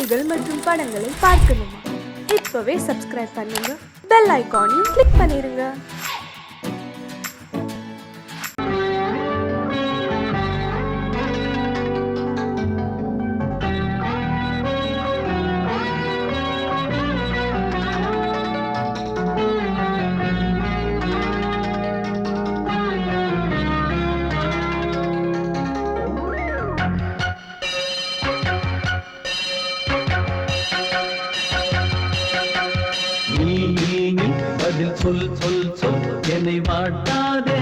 செய்திகள் மற்றும் படங்களை பார்க்கணுமா? இப்பவே சப்ஸ்கிரைப் பண்ணுங்க, பெல் ஐகானையும் கிளிக் பண்ணிருங்க. பதில் சொல் சொல் சொல் என்னை வாட்டாதே.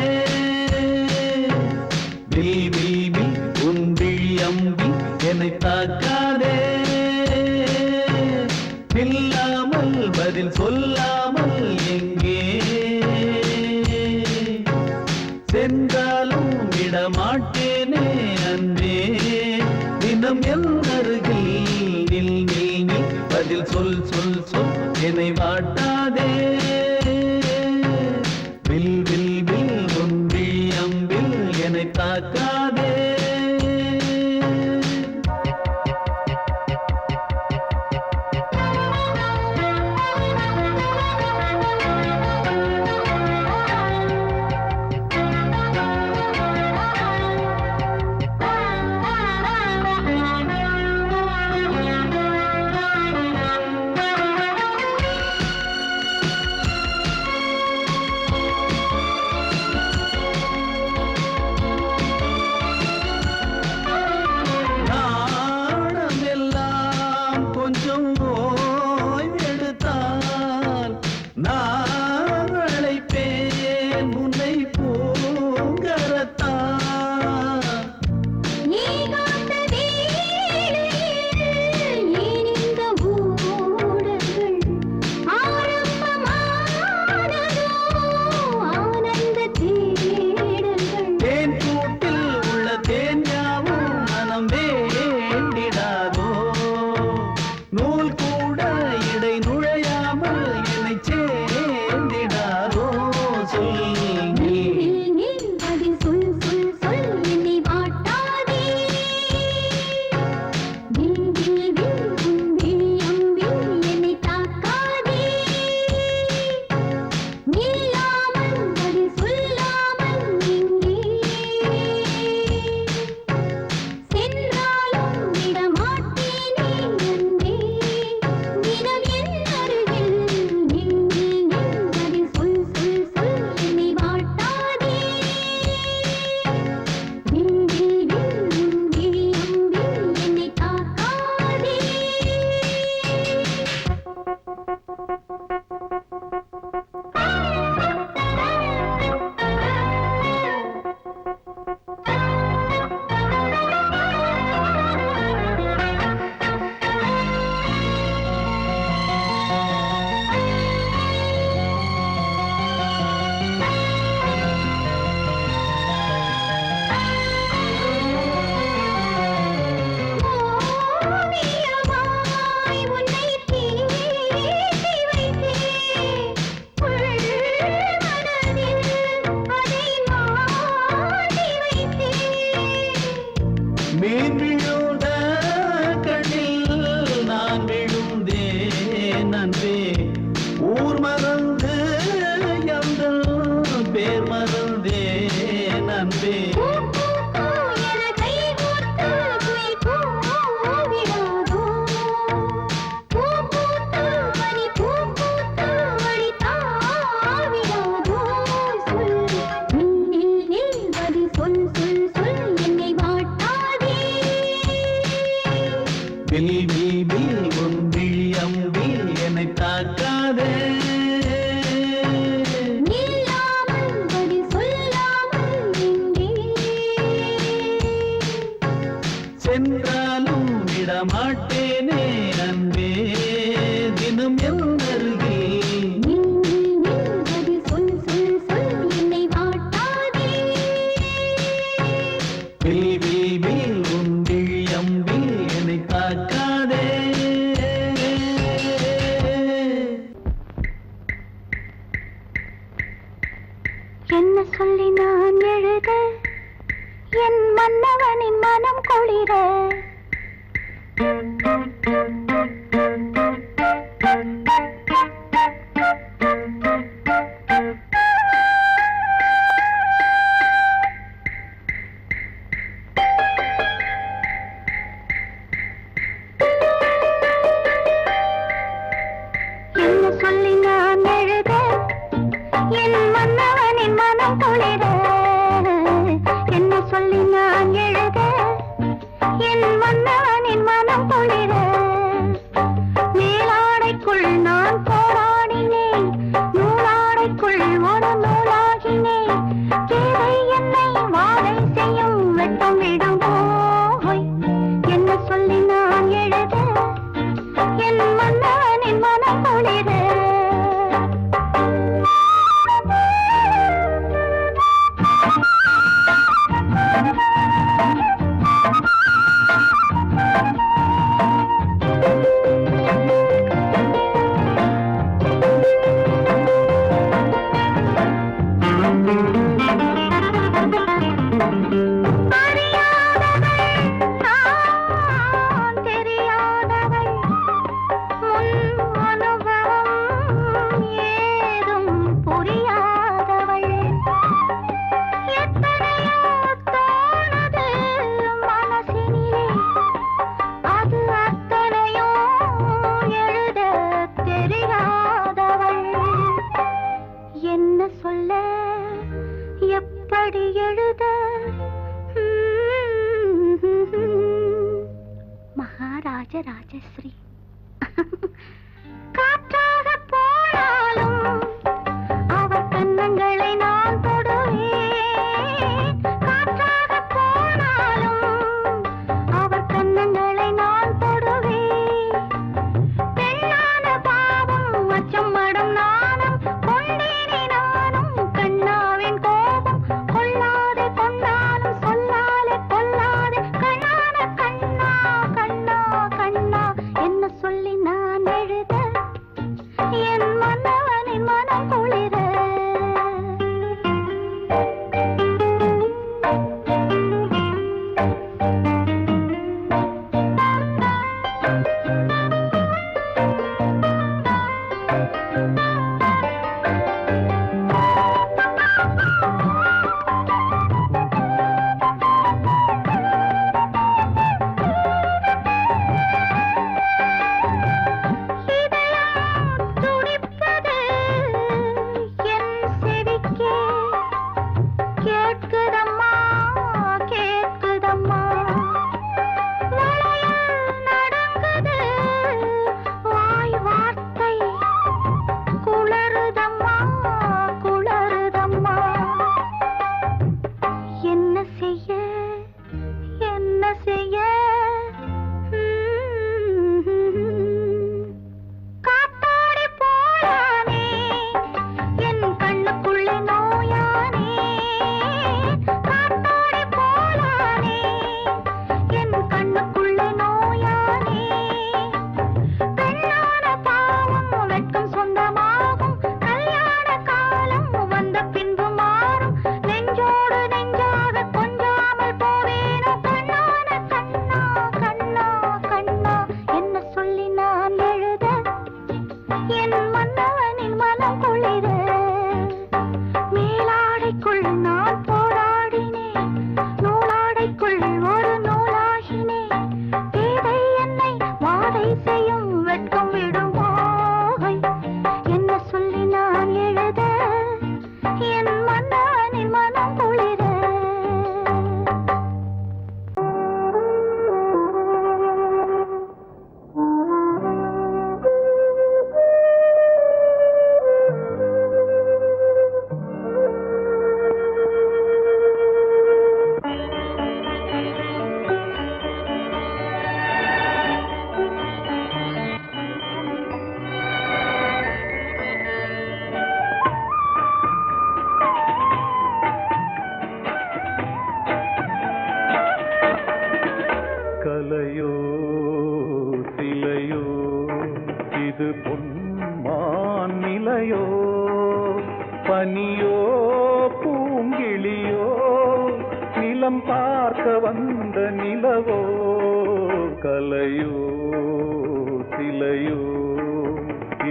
வில் வில் வில் உன் விழி அம்பி என்னை தாக்காதே. இல்லாமல் பதில் சொல்லாமல் எங்கே சென்றாலும் விடமாட்டேனே அன்பே. தினம் என் அருகில் நில் நில் நில் பதில் சொல் சொல் சொல் என்னை வாட்டாதே. வில் வில் வில் உன் விழி அம்பில் என்னை தாக்காதே. சென்றாலும் விடமாட்டேனே அன்பே. தினம் என் அருகில் சொல் சொல் சொல் என்னை வாட்டாதே. வில் வில் வில் உன் விழி அம்பில் என்னை தாக்காதே. என்ன சொல்லி நான் எழுத என் மன்னவனின் மனம் குளிர எப்படி எழுத மகாராஜ ராஜஸ்ரீ காற்றாக போனாலும் அவர் கன்னங்களை நான் தொடுவேன். காற்றாக போனாலும் அவர் கன்னங்களை நான் தொடுவேன். பெண்ணான பாவம் அச்சம் மடம் நாணம் கொண்டேனே நானும் கண்ணாவின் கோபம் கொள்ளாதே கொண்டாலும் சொல்லாலே கொல்லாதே கண்ணான கண்ணா கண்ணா கண்ணா என்ன சொல்லி நான் எழுத என் மன்னவனின் மனம் குளிர கலையோ சிலையோ இது பொன்மான் நிலையோ பனியோ பூங்கிளியோ நிலம் பார்க்க வந்த நிலவோ கலையோ சிலையோ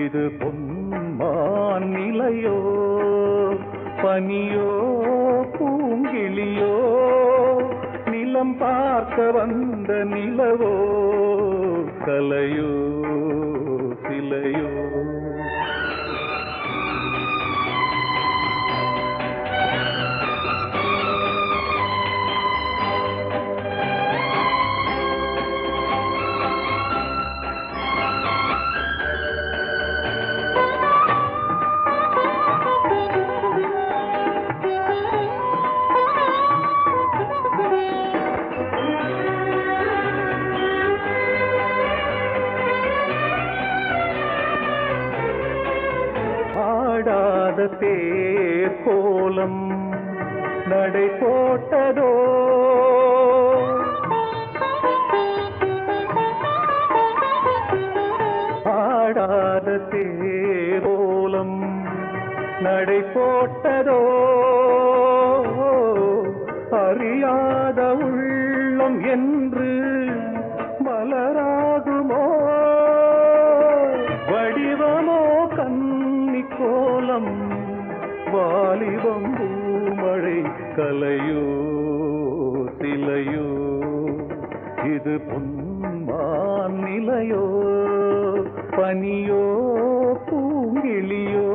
இது பொன்மான் நிலையோ பனியோ பூங்கிளியோ நிலம் பார்க்க வந்த நிலவோ கலையோ சிலையோ தேர் கோலம் நடை போட்டதோ ஆடாத தேர் கோலம் நடை போட்டதோ அறியாத உள்ளம் என்று மலராகுமோ வடிவமோ கன்னி கோலம் வாலிபம் பூமழை கலையோ சிலையோ இது பொன்மான் நிலையோ பனியோ பூங்கிளியோ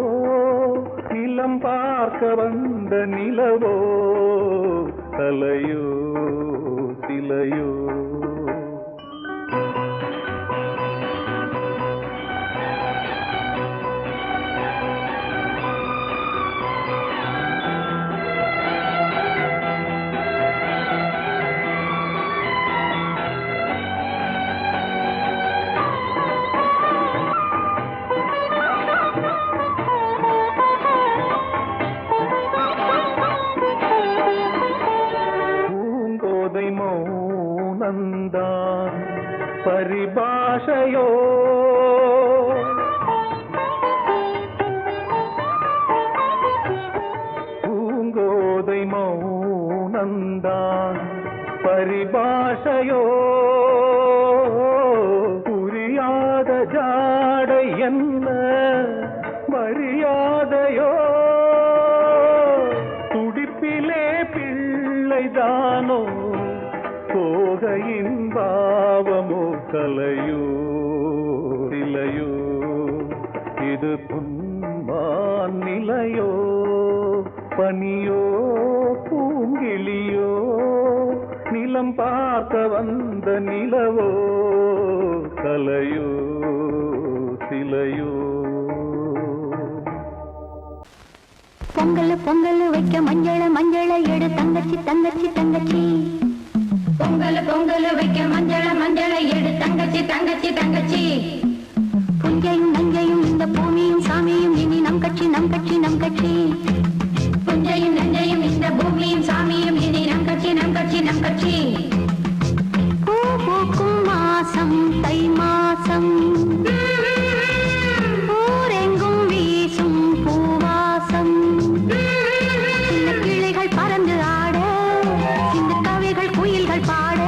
நிலம் பார்க்க வந்த நிலவோ கலையோ சிலையோ மௌனந்தான் பரிபாஷையோ பூங்கோதை மௌனந்தான் பரிபாஷையோ புரியாத ஜாடை என்ன மரியாதையோ துடிப்பிலே பிள்ளைதானோ போகையின் பாவமோ கலையோ சிலையோ இது புன்மான் நிலையோ பனியோ பூங்கிளியோ நிலம் பார்க்க வந்த நிலவோ கலையோ சிலையோ பொங்கல் பொங்கல் வைக்க மஞ்சள மஞ்சள எடு தங்கச்சி தங்கச்சி தங்கச்சி பொங்கல் பொங்கல் வைக்க மஞ்சள மஞ்சள எடு தங்கச்சி தங்கச்சி தங்கச்சி புஞ்சையும் நஞ்சையும் இந்த பூமியும் சாமியும் இனி நம் கட்சி நம் கட்சி நம் கட்சி புஞ்சையும் நஞ்சையும் இந்த பூமியும் சாமியும் இனி நம் கட்சி நம் கட்சி நம் கட்சி பூ பூக்கும் மாசம் தை மாசம் ஊரெங்கும் வீசும் பூவாசம் சின்ன கிளைகள் பறந்து ஆட சின்ன கவிகள் குயில்கள் பாட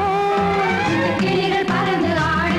சின்ன கிளைகள் பறந்து ஆட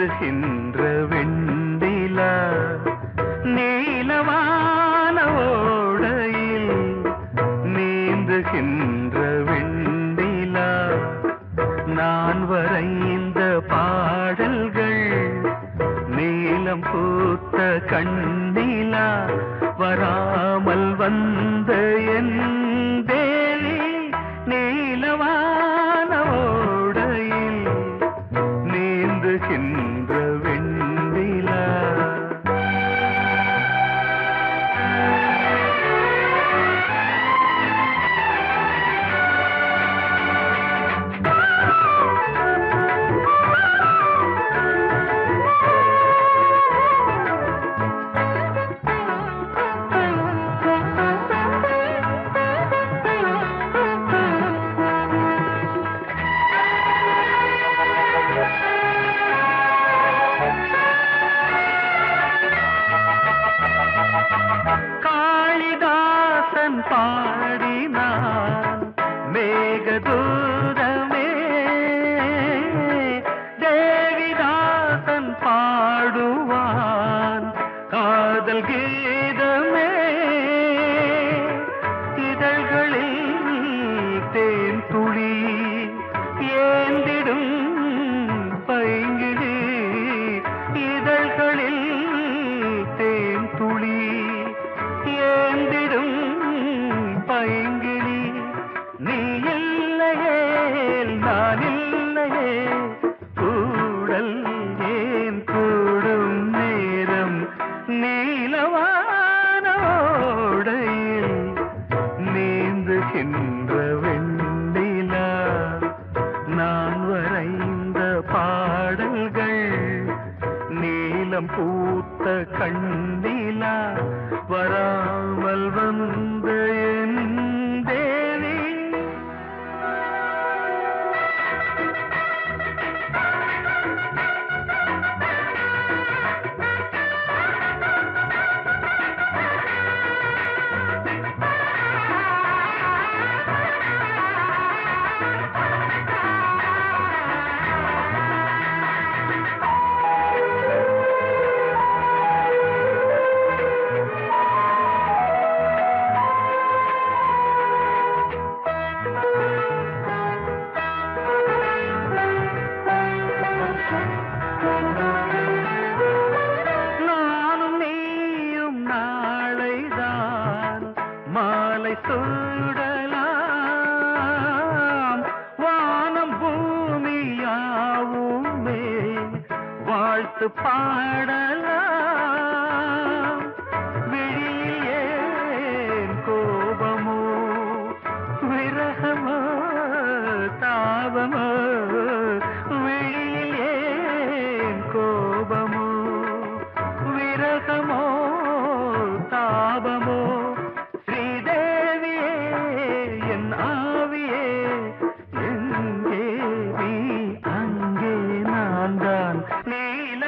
நீந்துகின்ற வெண்ணிலா நீலவான ஓடையில் நீந்துகின்ற வெண்ணிலா நான் வரைந்த பாடல்கள் நீலம் பூத்த கண்ணிலா வராமல் வந்த என் தேவி நீலவான ஓடையில் நீந்துகின்ற வெண்ணிலா. காளிதாசன் பாடினான் மேகதூதமே, தேவிதாசன் பாடுவான் காதல் கீதமே. இதழ்களில் தேன் துளி ஏந்திடும் பைங்கிழி, இதழ்களில் தேன் துளி ஏந்திடும் பைங்கிளி. நீ இல்லையே நான் இல்லையே கூடல் ஏன் கூடும் நேரம் நீலவான ஓடையில் நீந்துகின்ற வெண்ணிலா நான் வரைந்த பாடல்கள் நீலம் பூத்த கண்ணிலா வராமல் வந்த என் தேவி. நானும் நீயும் நாளைதான் மாலை சூடலாம், வானம் பூமியாவுமே வாழ்த்து பாடலாம். விழியில் ஏன் கோபமோ விரகமோ தாபமோ, விழியில் ஏன் கோபமோ விரகமோ தாபமோ. ஸ்ரீதேவியே என் ஆவியே எங்கே நீ அங்கே நான் தான் நீல.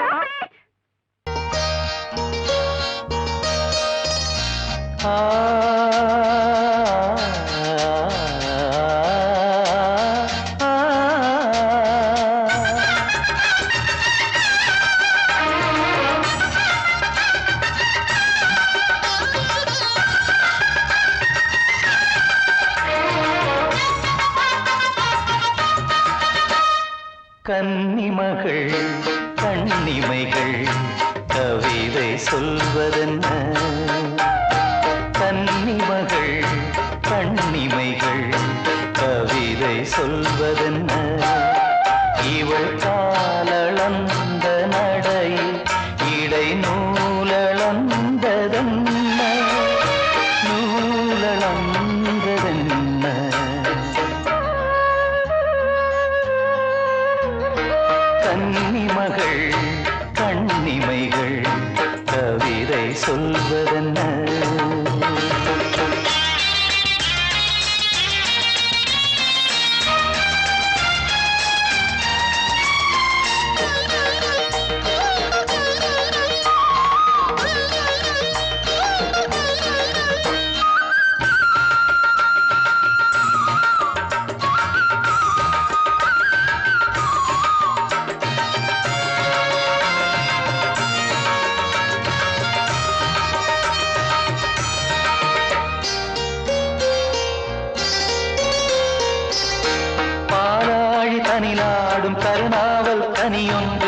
கன்னிமகள் கண்ணிமைகள் கவிதை சொல்வதென்ன, கன்னிமகள் கண்ணிமைகள் கவிதை சொல்வதென்ன. இவள் காலளந்த நடை இடை நூலளந்ததென்ன, நூலளந்ததென்ன. கன்னிமகள் கண்ணிமைகள் கவிதை சொல்வதென்ன.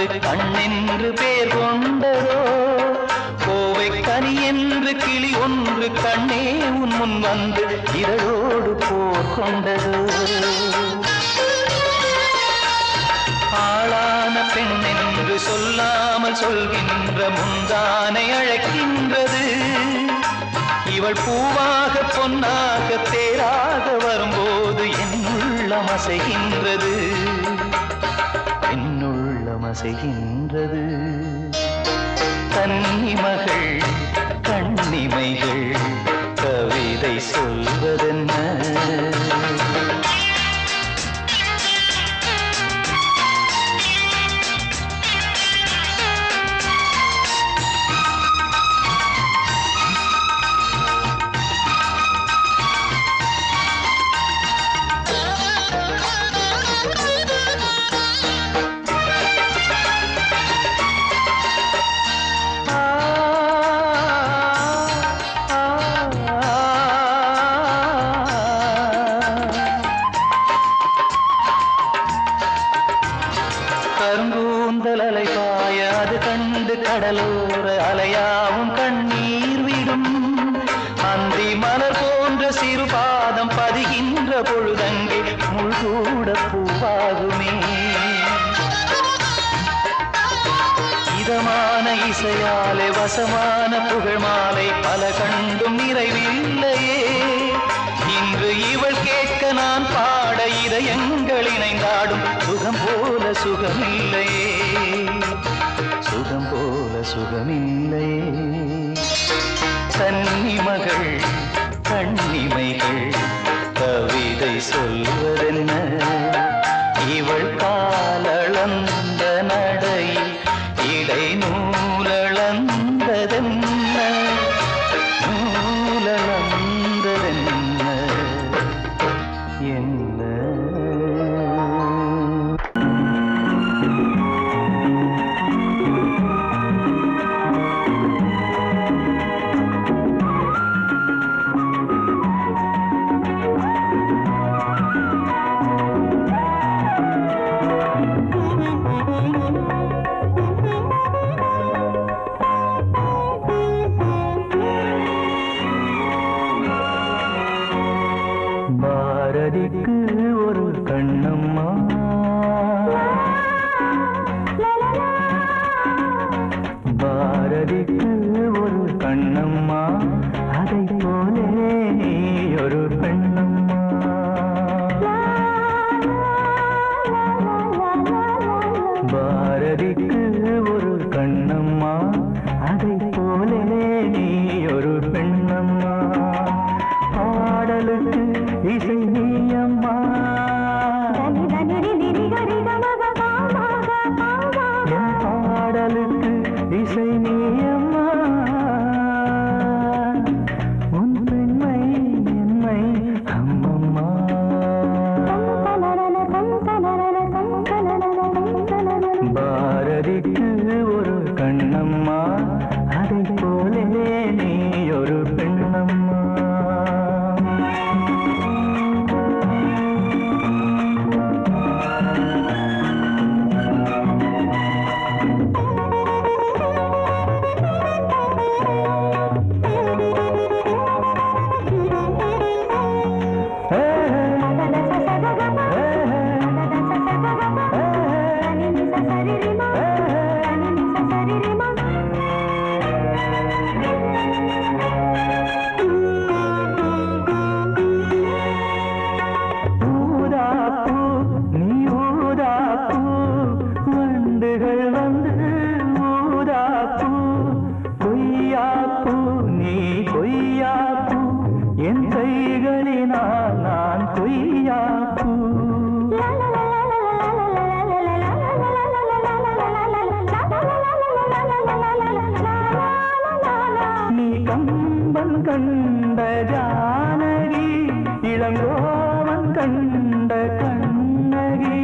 வந்து கண்ணென்று பேர் கொண்டதோ கோவை கனி என்று கிளி ஒன்று கண்ணே உன் முன் வந்து இதழோடு போர் கொண்டதோ ஆளான பெண் என்று சொல்லாமல் சொல்கின்ற முந்தானை அழைக்கின்றது இவள் பூவாக பொன்னாக தேராக வரும்போது என்னுள்ளம் அசைகின்றது என்னுள்ளம் அசைகின்றது கன்னிமகள் கண்ணிமைகள் கவிதை சொல்வதென்ன கருங்கூந்தல் அலைபாய அது கண்டு கடலோர அலையாவும் கண்ணீர் விடும் அந்தி மலர் போன்ற சிறு பாதம் பதிகின்ற பொழுதங்கே முள்கூட பூவாகுமே இதமான இசையாலே வசமான புகழ் மாலை பல கண்டும் நிறைவில்லையே இன்று இவள் கேட்க நான் பாட இதயங்கள் இணைந்தாடும் சுகம் போல சுகமில்லையே சுகம் போல சுகமில்லையே கன்னிமகள் கண்ணிமைகள் கவிதை சொல்வதென்ன இவள் காலளந்த நடையில் இடை நூலளந்ததென்ன நூலளந்ததென்ன என்ன பாரதிக்கு ஒரு கண்ணம்மா பாரதிக்கு ஒரு கண்ணம்மா அதை போலே நீ ஒரு பெண்ணம்மா பாரதிக்கு ஒரு கண்ணம்மா அதை போலே நீ ஒரு பெண்ணம்மா பாடலுக்கு இசை நீயம்மா என் பாடலுக்கு இசை நீயம்மா உன் பெண்மை என்னை அம்மம்மா பாரதிக்கு ஒரு கண்ணம்மா அதை போலே நீ ஒரு பெண்ணம்மா என் கைகளினால் நான் கொய்யாப்பூ நீ கம்பன் கண்ட ஜானகி இளங்கோவன் கண்ட கண்ணகி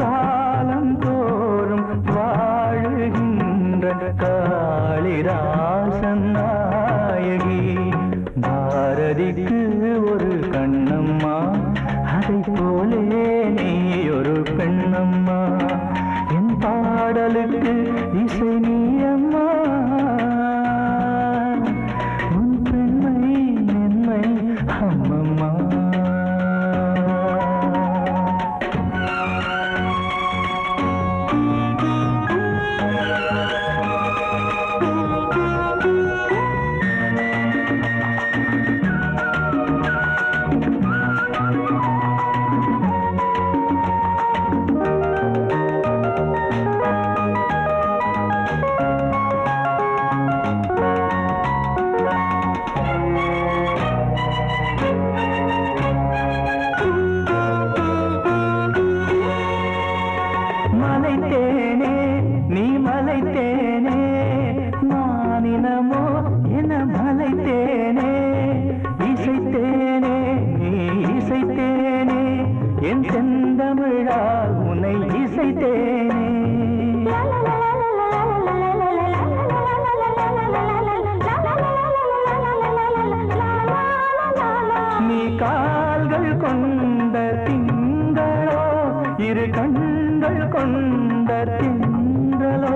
காலம் தோறும் வாழுகின்ற காளிதாசன் நாயகி பாரதிக்கு ஒரு கண்ணம்மா அதை போலே நீ ஒரு பெண்ணம்மா என் பாடல் இசை நீ அம்மா உன் பெண்மை மென்மை அம்மம்மா மலைத்தேனே நீ மலைத்தேனே மானினமோ என மலைத்தேனே இசைத்தேனே நீ இசைத்தேனே என் செந்தமிழால் உன்னை இசைத்தேனே நீ கால்கள் கொண்ட திங்களோ இரு கண்கள் கொண்ட திங்களோ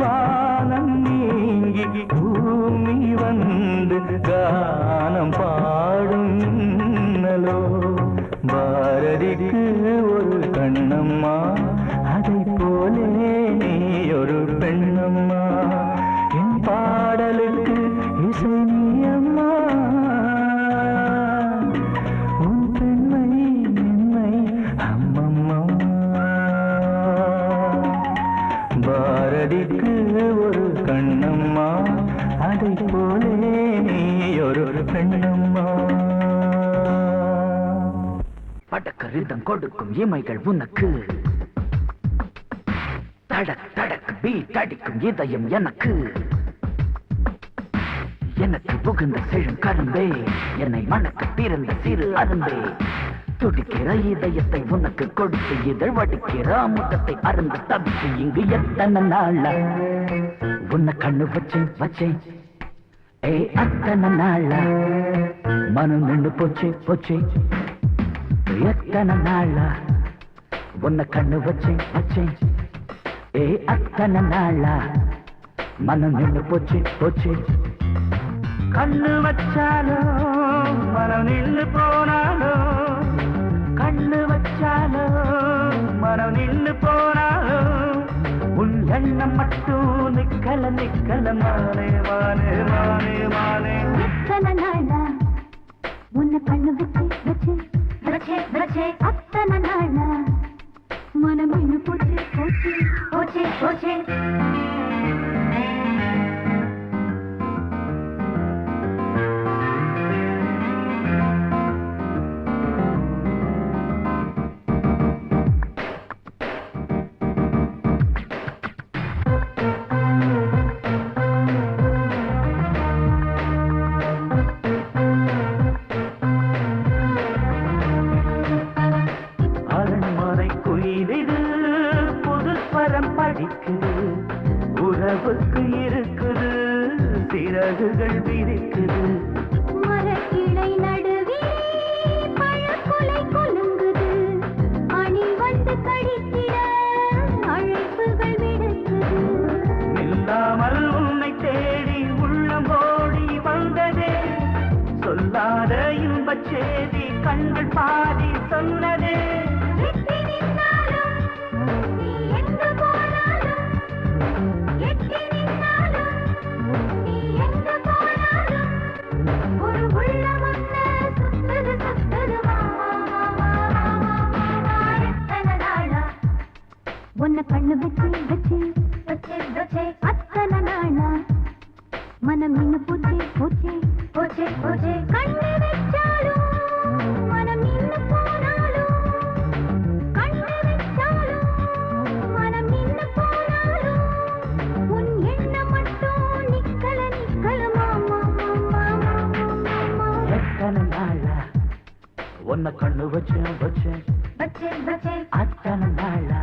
வானம் நீங்கி பூமி வந்து கானம் பாடும் இன்னலோ பாரதிக்கு ஒரு கண்ணம்மா அதை போலே நீ ஒரு பெண்ணம்மா என் பாடலுக்கு இசை நீ அம்மா உன் பெண்மை மென்மை அம்மம்மா பாரதிக்கு ஒரு கண்ணம்மா அதை போலே நீ ஒரு பெண்ணம்மா படக்க ரிதம் கொடுக்கும் இமைகள் உனக்கு தடக் தடக் பீட் அடிக்கும் இதயம் எனக்கு எனக்கு புகுந்த செழும் கரும்பே என்னை மணக்க பிறந்த சிறு அரும்பே துடிக்கிற இதயத்தை உனக்கு கொடுத்து இதழ் வடிக்கிற அமுதத்தை அருந்து தவித்து இங்கு எத்தனை நாள உன்னை கண்ணு வச்சேன் வச்சேன் ஏ அத்தனை நாள மனம் நின்று போச்சு போச்சு எத்தனை நாள உன்னை கண்ணு வச்சேன் வச்சேன் ஏ அத்தனை நாள மனம் நின்று போச்சு போச்சு கண்ணு வச்சாலோ மனம் நின்று போனாலோ கண்ணு வச்சாலோ மனம் நின்று போனாலோ உன் எண்ணம் மட்டும் நிக்கல நிக்கல மானே மானே மானே மானே எத்தனை நாளா உன்னை கண்ணு வச்சு வச்சு வச்சே வச்சே அத்தனை நாளா மனம் இன்னும் போச்சு போச்சு போச்சே போச்சே உறவுக்கு இருக்குது சிறகுகள் விரிக்குது மரக்கிளை நடுவே பழக்குலை கொலுங்குது அணி வந்து கடித்திட அழைப்புகள் விடுக்குது நில்லாமல் உன்னை தேடி உள்ளம் ஓடி வந்ததே சொல்லாத இன்பச் செய்தி கண்கள் பாதி சொன்னதே உன்னை கண்ணு வச்சு வச்சு வச்சு வச்சு அத்தனை நாளா மனம் இன்னும் போச்சே போச்சே போச்சே போச்சே கண்ணு வச்சாலும் மனம் இன்னும் போனாலும் கண்ணு வச்சாலும் மனம் இன்னும் போனாலும் உன் எண்ணம் மட்டும் நிக்கல நிக்கல மாமா மாமா மாமா எத்தனை நாளா உன்னை கண்ணு வச்சேன் வச்சேன் வச்சு வச்சு அத்தனை நாளா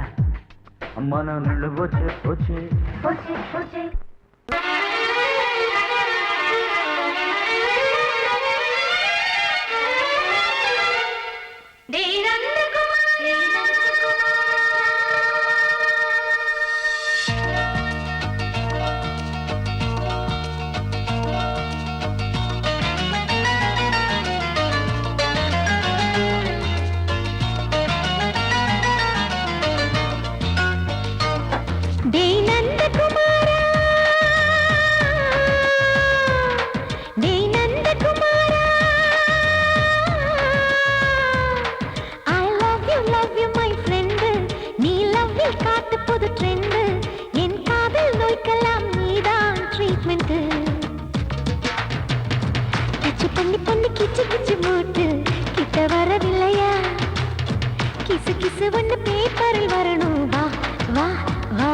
மனம் நின்று போச்சு போச்சு போச்சு போச்சு நோய்க்கெல்லாம் நீதான் ட்ரீட்மெண்ட். டச் பண்ணி பண்ணி கிச்சு கிச்சு மூட்டு கிட்ட வரவில்லையா? கிசு கிசு ஒண்ணு பேப்பரில் வரணும். வா வா வா.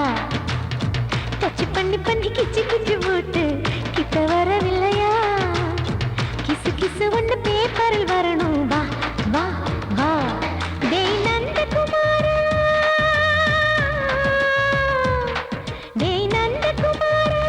டச் பண்ணி பண்ணி கிச்சு கிச்சு மூட்டு கிட்ட வரவில்லையா? கிசு கிசு ஒண்ணு பேப்பரில் வரணும். வா வா வா. டேய் நந்தகுமாரா, டேய் நந்தகுமாரா.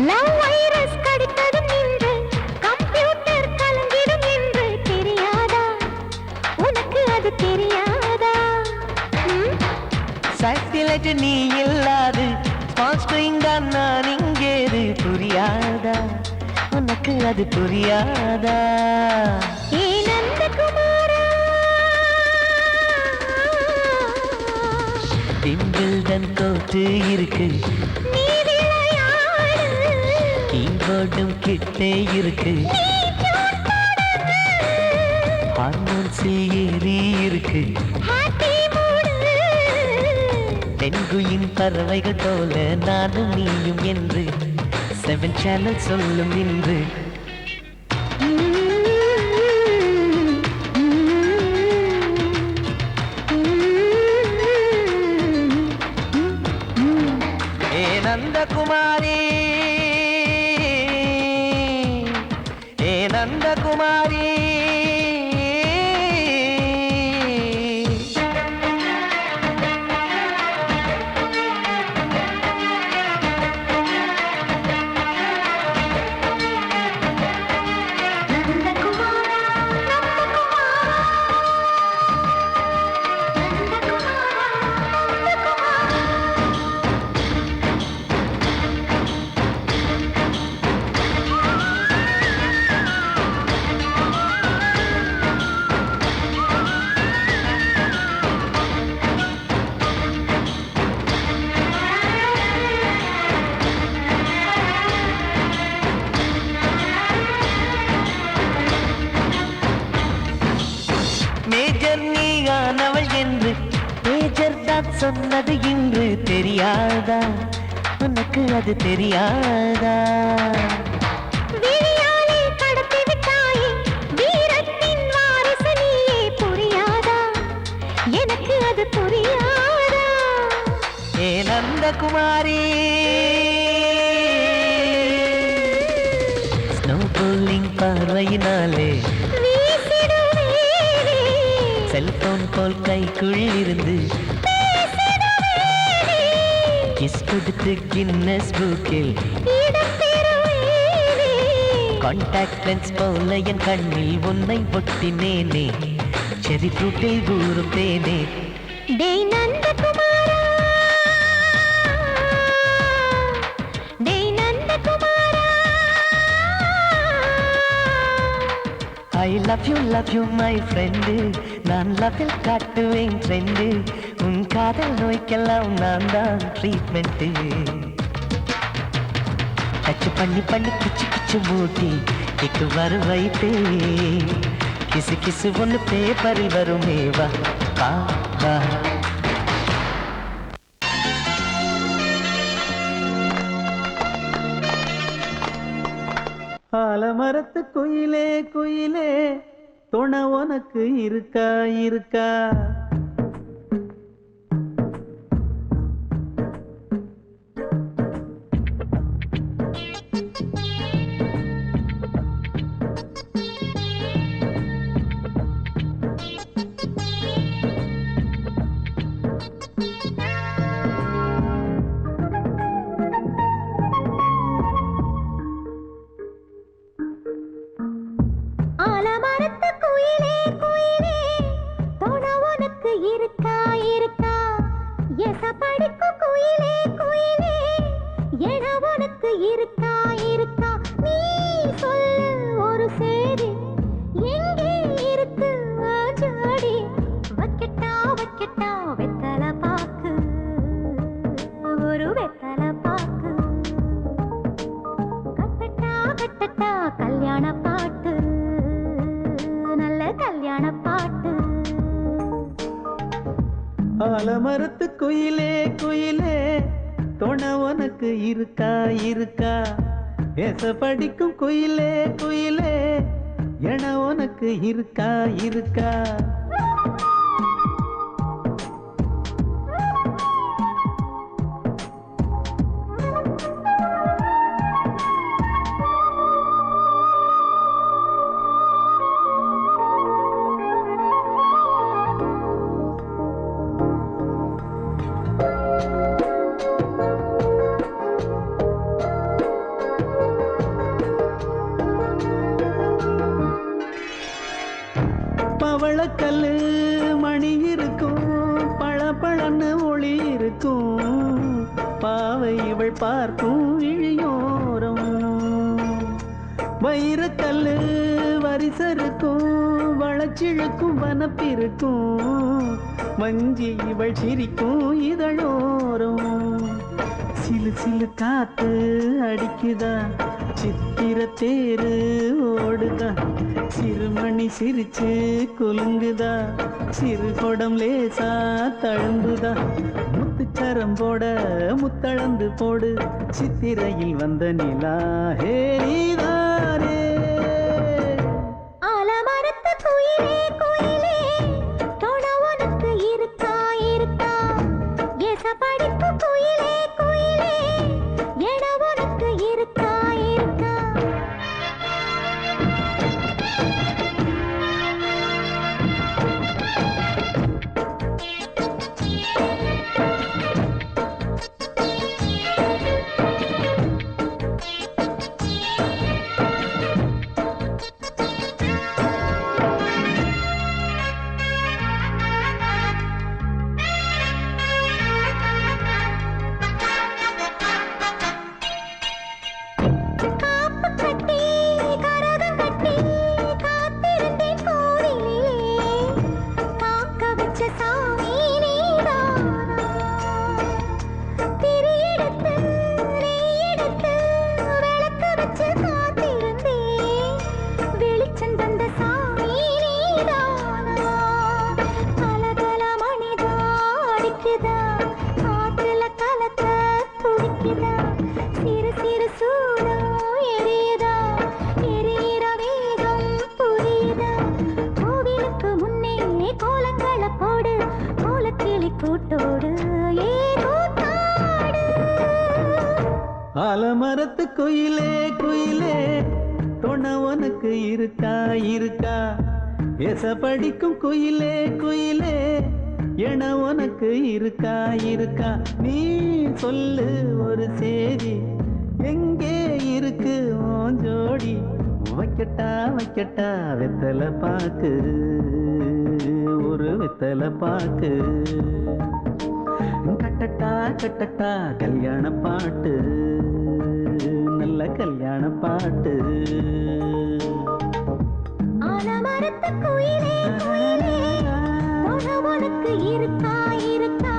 லவ் வைரஸ் கடித்ததும் நின்று கம்ப்யூட்டர் கலங்கிடும் என்று தெரியாதா? உனக்கு அது தெரியாதா? சாட்டிலைட் நீ இல்லாது ஸ்மால் ஸ்கிரீன் தான் நான் இங்கேது. புரியாதா? உனக்கு அது புரியாதா? ஏ நந்தகுமாரா, விம்பிள்டன் கோட்டு இருக்கு, நீ விளையாடு. கீபோர்டும் கிட்டே இருக்கு, ஹார்மோன்ஸில் ஏறி இருக்கு. ஹாப்பி மூடு. பெண்குயின் பறவைகள் போல நானும் நீயும் என்று 7 சேனல் சொல்லும் இன்று. ஏ நந்தகுமாரி, ஏ நந்தகுமாரி. மேஜர் நீயானவள் என்று மேஜர் தான் சொன்னது இன்று தெரியாதா? உனக்கு அது தெரியாதா? விழியாலே கடத்தி விட்டாயே வீரத்தின் வாரிசு நீயே. புரியாதா? எனக்கு அது புரியாதா? ஏ நந்தகுமாரி, ஸ்னோ போலிங் பார்வையினாலே வீசிடுவேனே. செல்போன் போல் கைக்குள் இருந்து பேசிடுவேனே. கிஸ் கொடுத்து கின்னஸ் புக்கில் இடம் பெறுவேனே. கான்டாக்ட் லென்ஸ் போல என் கண்ணில் உன்னை ஒட்டினேனே. செரி ஃப்ரூட்டில் ஊறும் தேனே. டேய் நந்தகுமாரா, டேய் நந்தகுமாரா. I love you my friend. நான் லவ்வில் காட்டுவேன் ட்ரெண்டு. உன் காதல் நோய்க்கெல்லாம் நான் தான் ட்ரீட்மெண்ட்டு. டச் பண்ணி பண்ணி கிச்சு கிச்சு மூட்டி கிக்கு வர வைத்தே. கிசு கிசு ஒன்று பேப்பரில் வருமே. வா வா வா. ஆலமரத்து குயிலே குயிலே துணை உனக்கு இருக்கா இருக்கா? இருக்கா இருக்கா இருக்கா இருக்கா நீ சொல்லு ஒரு சேதி எங்கே இருக்கு ஜோடி வைக்கட்டா வைக்கட்டா வெத்தலை பாக்கு ஒரு வெத்தலை பாக்கு கட்டட்டா கட்டட்டா கல்யாண பாட்டு நல்ல கல்யாண பாட்டு ஆலமரத்து குயிலே குயிலே துணை உனக்கு இருக்கா இருக்கா ஏச படிக்கும் குயிலே குயிலே என உனக்கு இருக்கா இருக்கா பவளக்கல்லு மணி இருக்கும் பளபளன்னு ஒளி இருக்கும் பாவை இவள் பார்க்கும் இழியோரம் வைரக்கல்லு வரிசருக்கும் வளச்சிழுக்கும் வனப்பிருக்கும் வஞ்சி இவள் சிரிக்கும் இதழோரம் சிலு சிலு காத்து அடிக்குதா சித்திர தேரு ஓடுதா சிறுமணி சிரிச்சு குலுங்குதா சிறு கொடம் லேசா தழும்புதா முத்துச்சரம் போட முத்தளந்து போடு சித்திரையில் வந்த நிலா ஹே நீதானே ஆலமரத்து குயிலே குயிலே துணை உனக்கு இருக்கா இருக்கா ஏச படிக்கும் குயிலே குயிலே என உனக்கு இருக்கா இருக்கா ஆலமரத்து குயிலே குயிலே துணை உனக்கு இருக்கா இருக்கா ஏச படிக்கும் குயிலே குயிலே என உனக்கு இருக்கா இருக்கா நீ சொல்லு ஒரு சேதி எங்கே இருக்கு உன் ஜோடி வைக்கட்டா வைக்கட்டா வெத்தலை பாக்கு ஒரு வெத்தலை பாக்கு கட்டட்டா கட்டட்டா கல்யாண பாட்டு நல்ல கல்யாண பாட்டு ஆலமரத்து குயிலே குயிலே துணை உனக்கு இருக்கா இருக்கா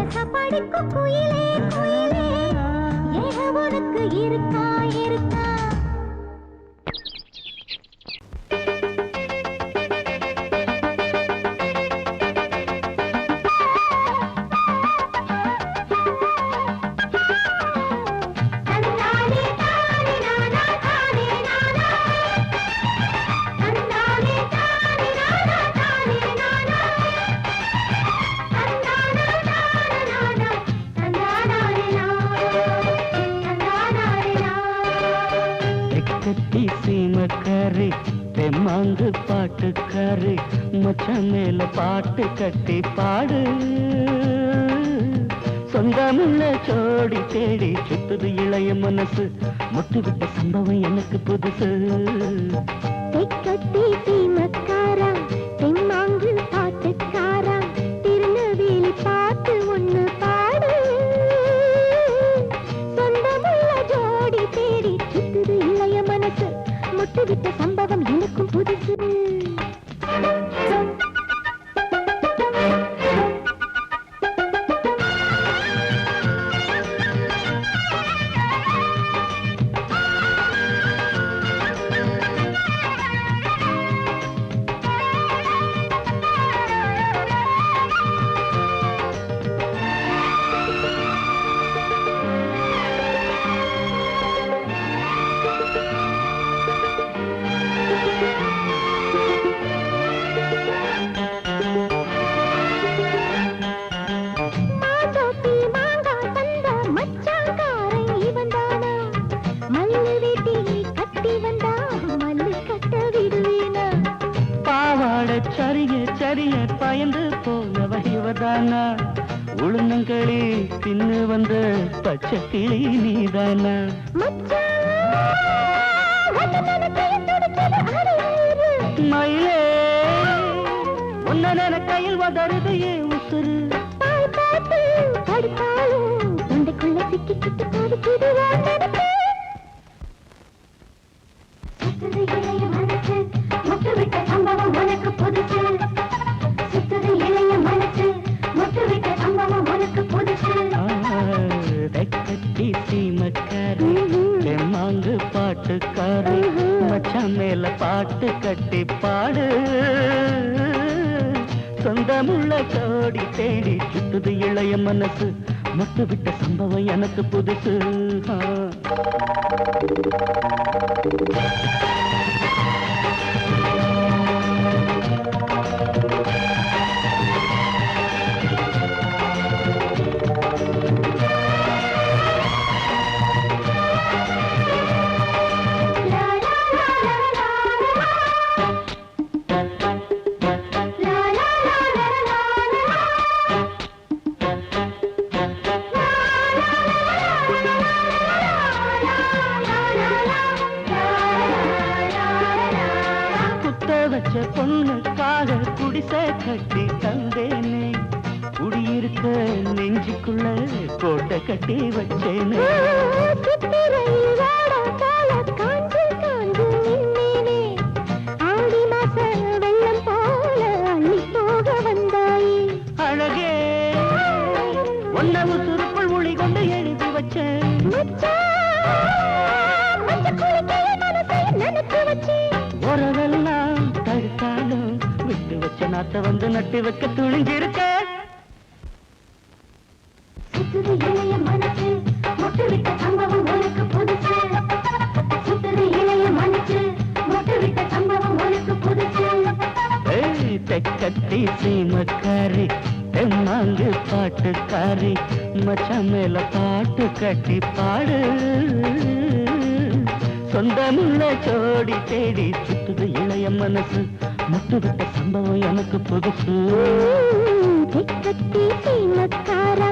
ஏச படிக்கும் குயிலே குயிலே என உனக்கு இருக்கா இருக்கா கட்டி சீமக்காரி தெம்மாங்கு பாட்டுக்காரி மச்சான் மேல பாட்டு கட்டி பாடு சொந்தமுள்ள ஜோடி தேடி சுத்துது இளைய மனசு முட்டுவிட்ட சம்பவம் எனக்கு புதுசு கட்டி சீமக்காரா தெம்மாங்கு பாட்டுக்காரா திருநெல்வேலி பாட்டு ஒண்ணு பாடு சொந்தமுள்ள உளுந்தங்களி தின்னு வந்த பச்சை கிளி நீதானா மயிலே உன்ன கையில் வதருது ஏன் உசுறு தொண்டைக்குள்ள சிக்கிக்கிட்டு போடுக்குது சுத்துது இளைய மனசு முட்டு விட்ட சம்பவம் உனக்கு புதுசு சுத்துது இளைய மனசு முட்டு விட்ட சம்பவம் உனக்கு புதுசு கட்டி சீமக்காரி தெம்மாங்கு பாட்டுக்காரி மச்சான் மேல பாட்டு கட்டி பாடு சொந்தமுள்ள கோடி தேடி சுத்துது இளைய மனசு முட்டு விட்ட சம்பவம் எனக்கு புதுசு வச்ச பொண்ணுக்காக குடிசை கட்டி தந்தேனே குடியிருக்க நெஞ்சுக்குள்ள கோட்டை கட்டி வச்சேனே அழகே ஒன்னவு சுருக்குள் மொழி கொண்டு எழுதி வச்சேன் உறவெல்லாம் தடுத்தாலும் விட்டு வச்ச நாத்த வந்து நட்டு வைக்க துணிஞ்சிருக்க சுத்துது இளைய மனசு முட்டு விட்ட சம்பவம் உனக்கு புதுசு சுத்துது இளைய மனசு முட்டு விட்ட சம்பவம் உனக்கு புதுசு தெக்கத்தி சீமக்காரி தெம்மாங்கு பாட்டுக்காரி மச்சான் மேல பாட்டு கட்டி பாடு சொந்தமுள்ள ஜோடி தேடி சுத்துது இளைய மனசு முட்டு விட்ட சம்பவம் எனக்கு புதுசு தெக்கத்தி சீமக்காரா